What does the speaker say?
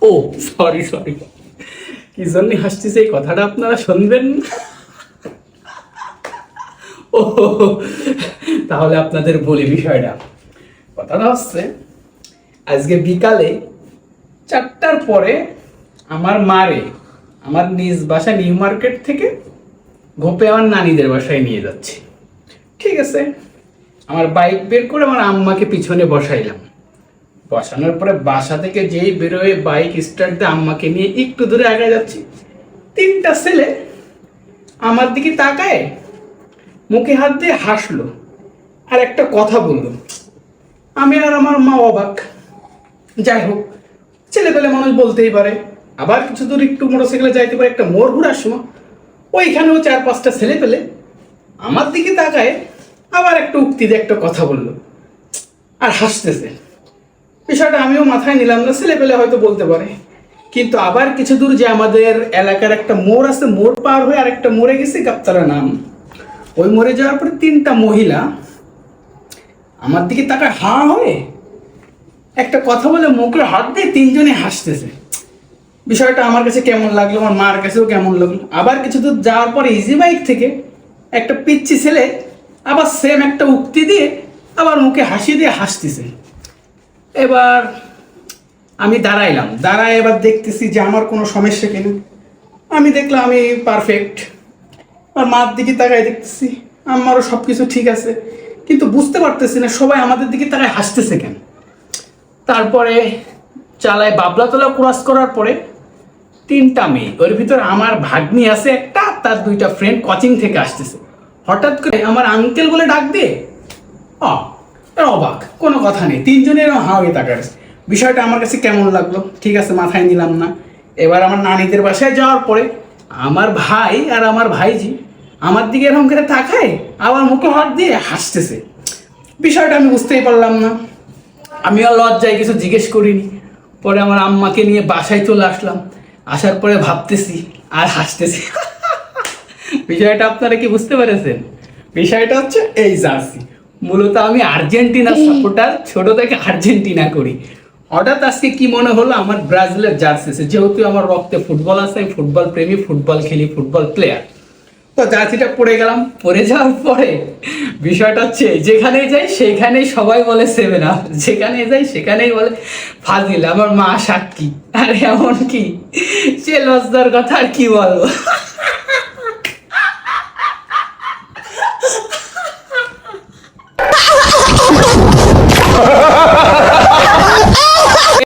ও sorry sorry, কি জন্য হাসতেছে এই কথাটা আপনারা শুনবেন না? ও তাহলে আপনাদের বলি বিষয়টা। কথাটা হচ্ছে, আজকে বিকালে 4টার পরে আমার মারে আমার নিজ বাসা নিউ মার্কেট থেকে ঘোপে আমার নানিদের বাসায় নিয়ে যাচ্ছে। ঠিক আছে, আমার বাইক বের করে আমার আম্মাকে পিছনে বসাইলাম। বসানোর পরে বাসা থেকে যেই বেরোয় বাইক স্টার্ট দিয়ে আম্মাকে নিয়ে একটু দূরে আগে যাচ্ছি, 3টা ছেলে আমার দিকে তাকায় মুখে হাত দিয়ে হাসলো আর একটা কথা বললো। আমি আর আমার মা অবাক। যাই হোক, ছেলেপেলে মানুষ বলতেই পারে। আবার কিছু দূর একটু মোটরসাইকেলে যাইতে পারে, একটা মোড় ঘুরার সময় ওইখানেও 4-5টা ছেলে পেলে আমার দিকে তাকায় আবার একটা উক্তি দিয়ে একটা কথা বললো আর হাসতেছে। বিষয়টা আমিও মাথায় নিলাম না, ছেলে পেলে হয়তো বলতে পারে। কিন্তু আবার কিছু দূর যে আমাদের এলাকার একটা মোড় আছে, মোড় পার হয়ে আরেকটা মোড়ে গেছে, গাবতলা নাম। ওই মোড়ে যাওয়ার পরে 3টা মহিলা আমার দিকে তাকায় হা হয়ে একটা কথা বলে মুখে হাত দিয়ে 3জনে হাসতেছে। বিষয়টা আমার কাছে কেমন লাগলো, আমার মার কাছেও কেমন লাগলো। আবার কিছু দূর যাওয়ার পরে ইজি বাইক থেকে একটা পিচ্ছি ছেলে আবার সেম একটা উক্তি দিয়ে আবার মুখে হাসি দিয়ে হাসতেছে। এবার আমি দাঁড়াইলাম, দাঁড়ায় এবার দেখতেছি যে আমার কোনো সমস্যা কিনা। আমি দেখলাম আমি পারফেক্ট। আর মার দিকে তাকায় দেখতেছি আমারও সব কিছু ঠিক আছে, কিন্তু বুঝতে পারতেছি না সবাই আমাদের দিকে তাকায় হাসতেছে কেন। তারপরে চালায় বাবলাতলা ক্রস করার পরে 3টা মেয়ে, ওর ভিতর আমার ভাগ্নি আছে একটা, তার 2টা ফ্রেন্ড কোচিং থেকে আসতেছে। হঠাৎ করে আমার আঙ্কেল বলে ডাক দিয়ে অবাক, কোনো কথা নেই, 3জনের হাওয়ে তাকায়। বিষয়টা আমার কাছে কেমন লাগলো, ঠিক আছে মাথায় নিলাম না। এবার আমার নানিদের বাসায় যাওয়ার পরে আমার ভাই আর আমার ভাইজি আমার দিকে এরকম করে তাকায় আবার মুখে হাত দিয়ে হাসতেছে। বিষয়টা আমি বুঝতেই পারলাম না। আমি আর লজ্জায় কিছু জিজ্ঞেস করিনি। পরে আমার আম্মাকে নিয়ে বাসায় চলে আসলাম। আসার পরে ভাবতেছি আর হাসতেছি। বিষয়টা আপনারা কি বুঝতে পেরেছেন? বিষয়টা হচ্ছে এই জার্সি। মূলত আমি আর্জেন্টিনার সাপোর্টার, ছোট থেকে আর্জেন্টিনা করি। হঠাৎ আজকে কি মনে হলো আমার ব্রাজিলের জার্সি, যেহেতু আমার রক্তে ফুটবল আছে, আমি ফুটবল প্রেমী, ফুটবল খেলি, ফুটবল প্লেয়ার। তো জার্সিটা পরে গেলাম। পরে যাওয়ার পরে বিষয়টা হচ্ছে যেখানেই যাই সেখানেই সবাই বলে 7 আপ, যেখানে যাই সেখানেই বলে ফাজিল। আমার মা সাক্ষী। আর এমন কি সে লজ্জার কথা আর কি বলবো।